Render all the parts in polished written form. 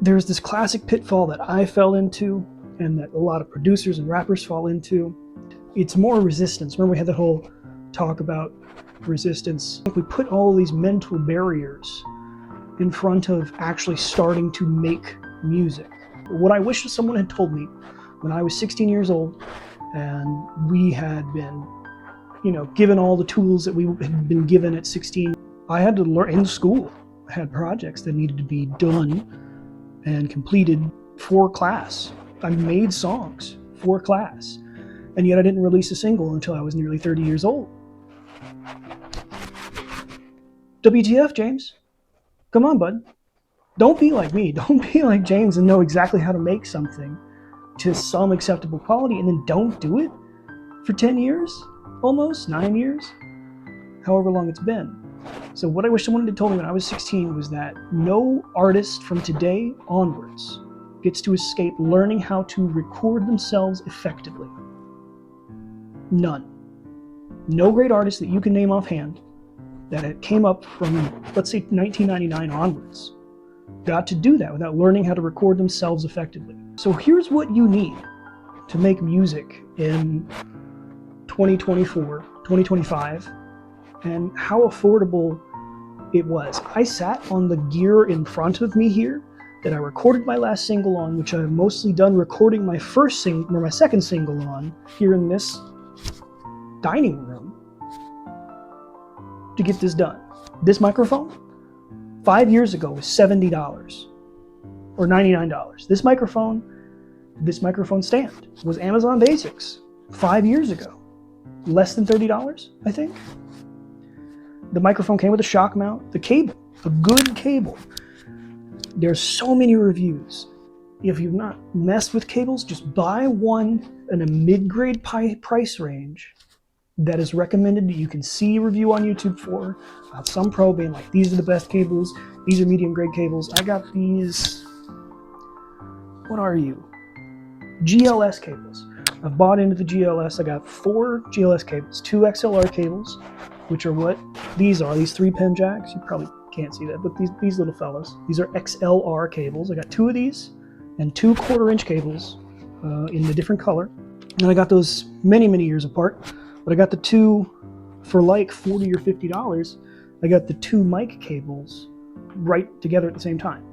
there's this classic pitfall that I fell into and that a lot of producers and rappers fall into. It's more resistance. Remember we had that whole talk about resistance. We put all these mental barriers in front of actually starting to make music. What I wish someone had told me when I was 16 years old and we had been, given all the tools that we had been given at 16, I had to learn in school. I had projects that needed to be done and completed for class. I made songs for class, and yet I didn't release a single until I was nearly 30 years old. WTF, James? Come on, bud. Don't be like me. Don't be like James and know exactly how to make something to some acceptable quality and then don't do it for 10 years, almost 9 years, however long it's been. So what I wish someone had told me when I was 16 was that no artist from today onwards gets to escape learning how to record themselves effectively. None. No great artist that you can name offhand that came up from, let's say, 1999 onwards got to do that without learning how to record themselves effectively. So here's what you need to make music in 2024, 2025, and how affordable it was. I sat on the gear in front of me here that I recorded my last single on, which I've mostly done recording my second single on here in this dining room to get this done. This microphone, 5 years ago, was $70 or $99. This microphone stand was Amazon Basics 5 years ago. Less than $30, I think. The microphone came with a shock mount, the cable, a good cable. There's so many reviews. If you've not messed with cables, just buy one in a mid-grade price range that is recommended that you can see a review on YouTube for. Some pro being like, these are the best cables, these are medium grade cables. I got these, what are you? GLS cables. I've bought into the GLS. I got 4 GLS cables, 2 XLR cables, which are what these are, these 3-pin jacks. You probably can't see that, but these little fellas, these are XLR cables. I got 2 of these and 2 1/4-inch cables in a different color. And I got those many, many years apart, but I got the 2 for like $40 or $50. I got the 2 mic cables right together at the same time.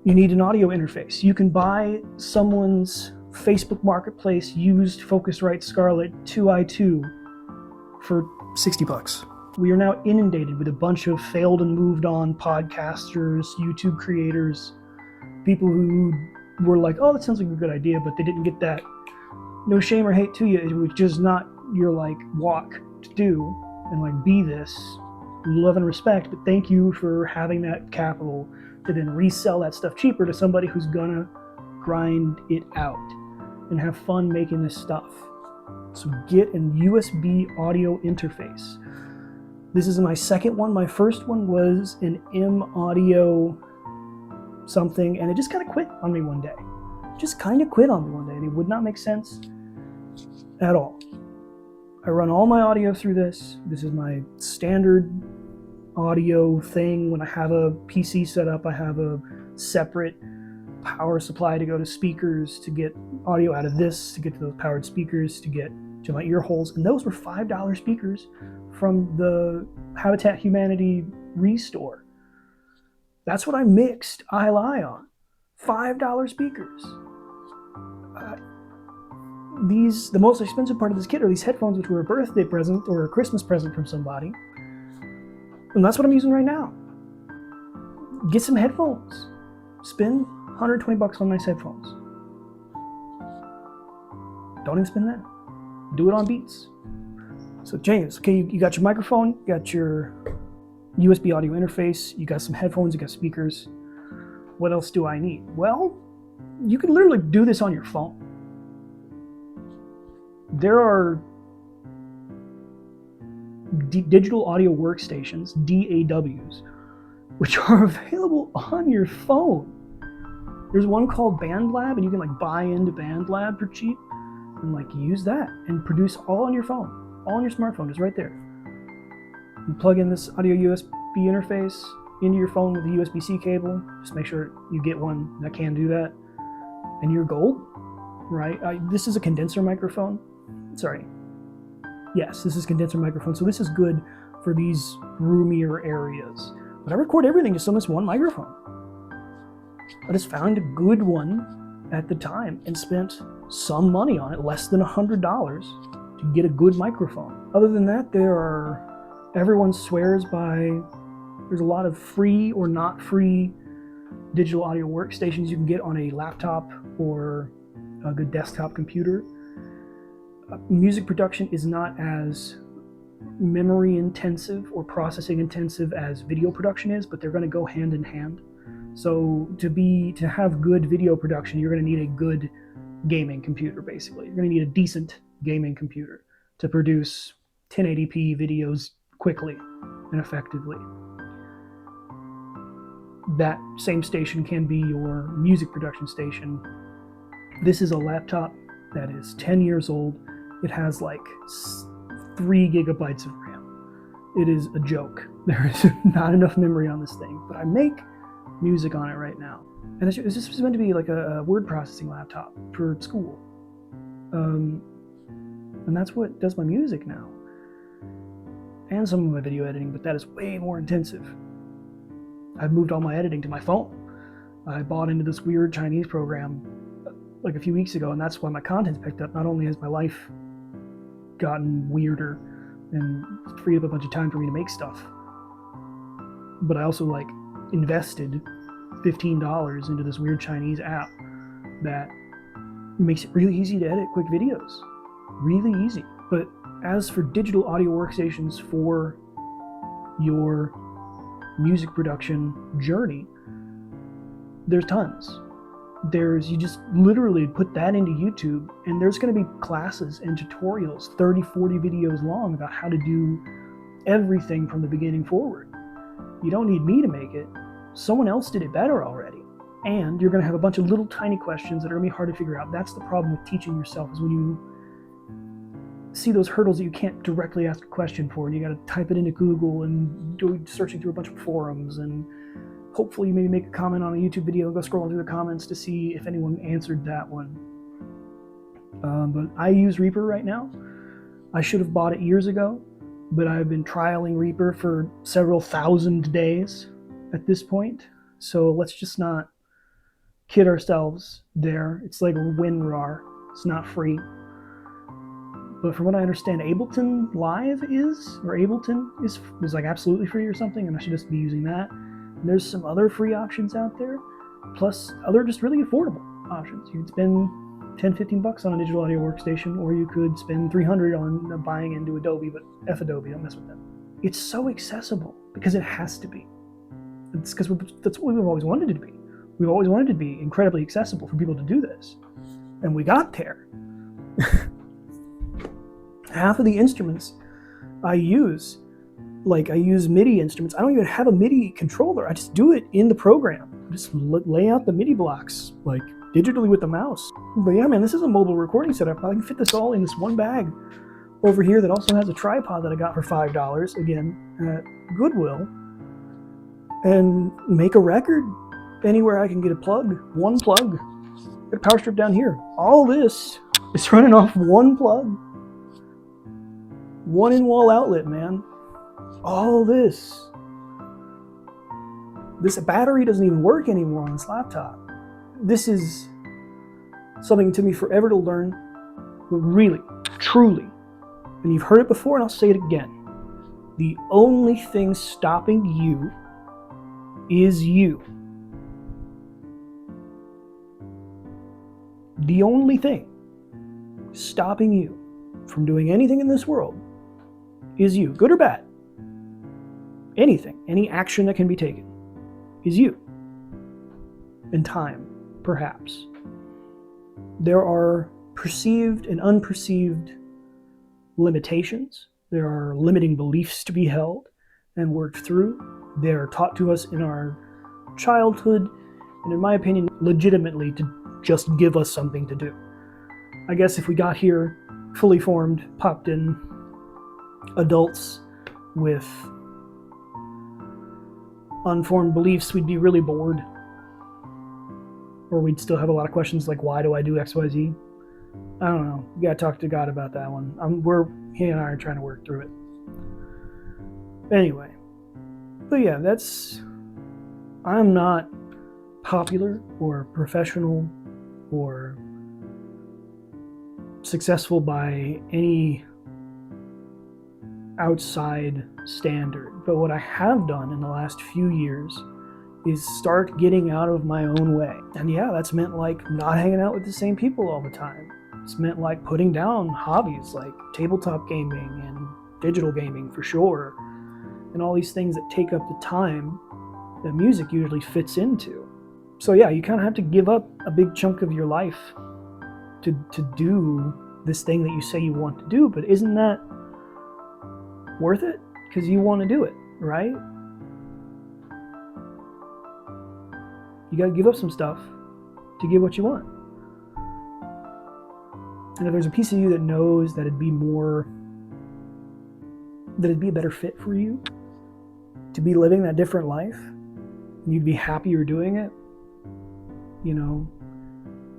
You need an audio interface. You can buy someone's Facebook Marketplace used Focusrite Scarlett 2i2 for $60. We are now inundated with a bunch of failed and moved on podcasters, YouTube creators, people who were like, oh, that sounds like a good idea, but they didn't get that. No shame or hate to you. It was just not your walk to do and be this. Love and respect, but thank you for having that capital to then resell that stuff cheaper to somebody who's gonna grind it out and have fun making this stuff. So get a USB audio interface. This is my second one. My first one was an M Audio something, and it just kind of quit on me one day. It would not make sense at all. I run all my audio through this. This is my standard audio thing. When I have a PC set up, I have a separate power supply to go to speakers to get audio out of this, to get to those powered speakers, to get to my ear holes. And those were $5 speakers from the Habitat Humanity Restore. That's what I mixed I Lie on. $5 speakers. The most expensive part of this kit are these headphones, which were a birthday present or a Christmas present from somebody. And that's what I'm using right now. Get some headphones. Spend $120 on nice headphones. Don't even spend that. Do it on Beats. So James, okay, you got your microphone, you got your USB audio interface, you got some headphones, you got speakers. What else do I need? Well, you can literally do this on your phone. There are digital audio workstations, DAWs, which are available on your phone. There's one called BandLab, and you can buy into BandLab for cheap and use that and produce all on your phone, all on your smartphone, just right there. You plug in this audio USB interface, into your phone with a USB-C cable. Just make sure you get one that can do that, and you're gold, right? This is a condenser microphone. Sorry. Yes, this is condenser microphone. So this is good for these roomier areas. But I record everything just on this one microphone. I just found a good one at the time and spent some money on it, less than $100, to get a good microphone. Other than that, everyone swears by, there's a lot of free or not free digital audio workstations you can get on a laptop or a good desktop computer. Music production is not as memory intensive or processing intensive as video production is, but they're going to go hand in hand. So to have good video production, you're going to need a good gaming computer, basically. You're going to need a decent gaming computer to produce 1080p videos quickly and effectively. That same station can be your music production station. This is a laptop that is 10 years old. It has like 3 gigabytes of RAM. It is a joke. There is not enough memory on this thing, but I make music on it right now. And this was meant to be like a word processing laptop for school. And that's what does my music now. And some of my video editing, but that is way more intensive. I've moved all my editing to my phone. I bought into this weird Chinese program like a few weeks ago, and that's why my content's picked up. Not only has my life gotten weirder and freed up a bunch of time for me to make stuff, but I also invested $15 into this weird Chinese app that makes it really easy to edit quick videos. Really easy. But as for digital audio workstations for your music production journey, there's tons. You just literally put that into YouTube, and there's going to be classes and tutorials, 30, 40 videos long, about how to do everything from the beginning forward. You don't need me to make it. Someone else did it better already. And you're going to have a bunch of little tiny questions that are going to be hard to figure out. That's the problem with teaching yourself, is when you see those hurdles that you can't directly ask a question for, and you got to type it into Google and do searching through a bunch of forums, and hopefully maybe make a comment on a YouTube video, go scrolling through the comments to see if anyone answered that one. But I use Reaper right now. I should have bought it years ago, but I've been trialing Reaper for several thousand days at this point. So let's just not kid ourselves there. It's like WinRAR. It's not free. But from what I understand, Ableton Live is like absolutely free or something, and I should just be using that. And there's some other free options out there, plus other just really affordable options. You could spend $10-15 on a digital audio workstation, or you could spend $300 on buying into Adobe, but F Adobe, don't mess with them. It's so accessible because it has to be. It's because that's what we've always wanted it to be. We've always wanted it to be incredibly accessible for people to do this. And we got there. Half of the instruments I use MIDI instruments. I don't even have a MIDI controller. I just do it in the program. I just lay out the MIDI blocks digitally with the mouse. But yeah, man, this is a mobile recording setup. I can fit this all in this one bag over here that also has a tripod that I got for $5, again, at Goodwill, and make a record anywhere I can get a plug. One plug. Got a power strip down here. All this is running off one plug. One in-wall outlet, man. All this battery doesn't even work anymore on this laptop. This is something to me forever to learn, but really, truly, and you've heard it before and I'll say it again, the only thing stopping you is you. The only thing stopping you from doing anything in this world is you, good or bad. Anything, any action that can be taken is you. And time, perhaps. There are perceived and unperceived limitations. There are limiting beliefs to be held and worked through. They are taught to us in our childhood, and in my opinion, legitimately to just give us something to do. I guess if we got here fully formed, popped in adults with unformed beliefs, we'd be really bored. Or we'd still have a lot of questions like, why do I do X, Y, Z? I don't know. You gotta talk to God about that one. He and I are trying to work through it. Anyway. But yeah, I'm not popular or professional or successful by any outside standard. But what I have done in the last few years is start getting out of my own way. And yeah, that's meant like not hanging out with the same people all the time. It's meant like putting down hobbies like tabletop gaming and digital gaming for sure, and all these things that take up the time that music usually fits into. So yeah, you kind of have to give up a big chunk of your life to do this thing that you say you want to do, but isn't that worth it? Because you want to do it, right? You got to give up some stuff to get what you want. And if there's a piece of you that knows that it'd be a better fit for you to be living that different life, and you'd be happier doing it,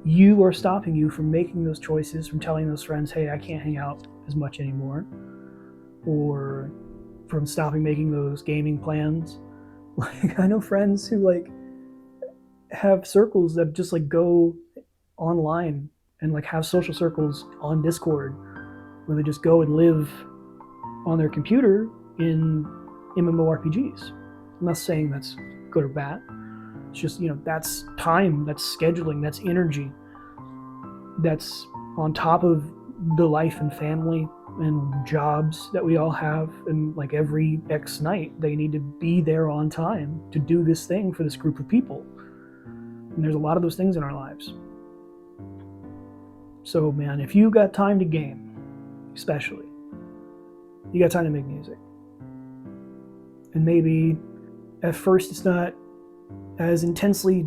you are stopping you from making those choices, from telling those friends, hey, I can't hang out as much anymore, or from stopping making those gaming plans. Like, I know friends who have circles that just go online and have social circles on Discord where they just go and live on their computer in MMORPGs. I'm not saying that's good or bad. It's just, that's time, that's scheduling, that's energy, that's on top of the life and family and jobs that we all have. And every X night, they need to be there on time to do this thing for this group of people. And there's a lot of those things in our lives. So man, if you got time to game, especially, you got time to make music. And maybe at first it's not as intensely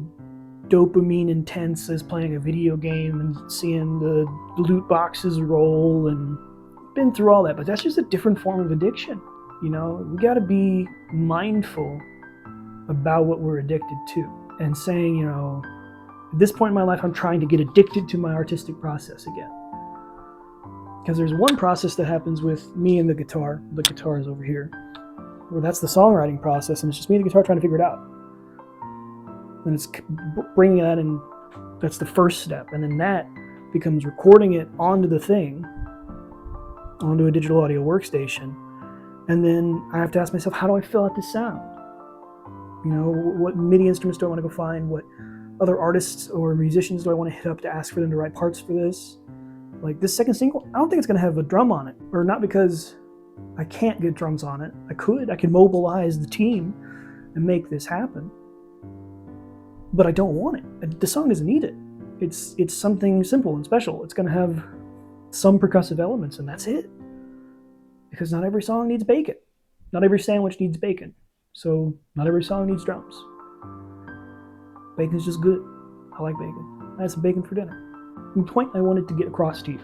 dopamine intense as playing a video game and seeing the loot boxes roll, and been through all that, but that's just a different form of addiction. We got to be mindful about what we're addicted to, and saying, at this point in my life, I'm trying to get addicted to my artistic process again. Because there's one process that happens with me and the guitar. The guitar is over here. Well, that's the songwriting process, and it's just me and the guitar trying to figure it out. And it's bringing that in. That's the first step, and then that becomes recording it onto the thing, onto a digital audio workstation, and then I have to ask myself, how do I fill out this sound? What MIDI instruments do I want to go find? What other artists or musicians do I want to hit up to ask for them to write parts for this? This second single, I don't think it's going to have a drum on it, or not because I can't get drums on it. I can mobilize the team and make this happen, but I don't want it. The song doesn't need it. It's something simple and special. It's going to have some percussive elements, and that's it. Because not every song needs bacon. Not every sandwich needs bacon. So not every song needs drums. Bacon's just good. I like bacon. I had some bacon for dinner. The point I wanted to get across to you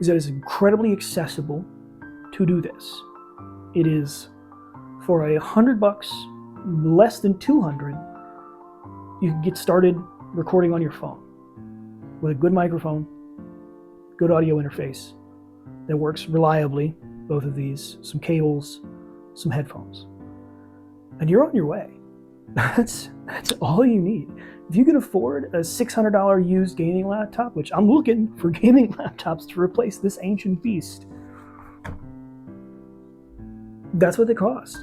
is that it's incredibly accessible to do this. It is for $100, less than 200. You can get started recording on your phone with a good microphone, good audio interface that works reliably, both of these, some cables, some headphones, and you're on your way. That's all you need. If you can afford a $600 used gaming laptop, which I'm looking for gaming laptops to replace this ancient beast, that's what they cost.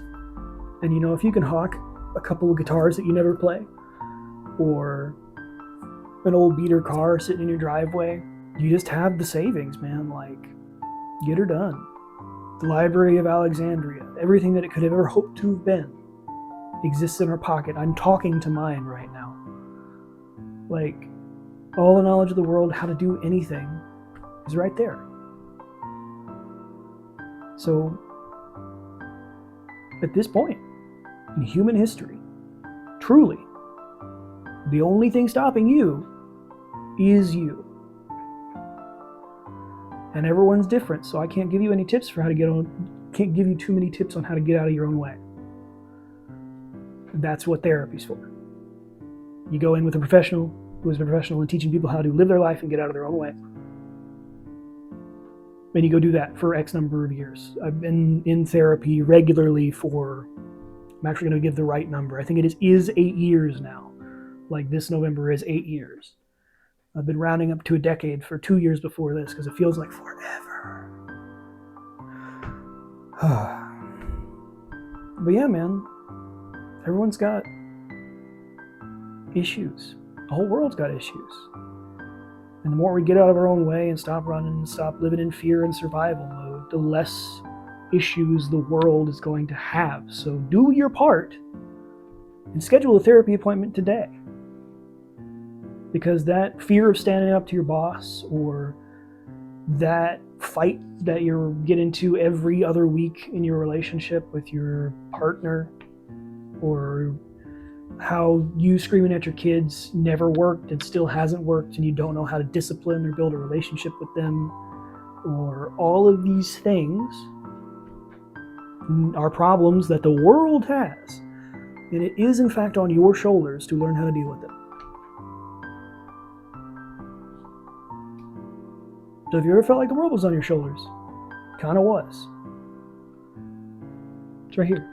And if you can hawk a couple of guitars that you never play, or an old beater car sitting in your driveway, you just have the savings, man. Get her done. The Library of Alexandria, everything that it could have ever hoped to have been, exists in our pocket. I'm talking to mine right now. All the knowledge of the world, how to do anything, is right there. So, at this point in human history, truly, the only thing stopping you is you. And everyone's different, so I can't give you any tips for how to can't give you too many tips on how to get out of your own way. That's what therapy's for. You go in with a professional who is a professional in teaching people how to live their life and get out of their own way. And you go do that for X number of years. I've been in therapy regularly for, I'm actually going to give the right number. I think it is 8 years now. Like this November is 8 years. I've been rounding up to a decade for 2 years before this because it feels like forever. But yeah, man, everyone's got issues. The whole world's got issues. And the more we get out of our own way and stop running and stop living in fear and survival mode, the less issues the world is going to have. So do your part and schedule a therapy appointment today. Because that fear of standing up to your boss, or that fight that you get into every other week in your relationship with your partner, or how you screaming at your kids never worked and still hasn't worked and you don't know how to discipline or build a relationship with them, or all of these things are problems that the world has. And it is in fact on your shoulders to learn how to deal with them. So if you ever felt like the world was on your shoulders, kind of was. It's right here.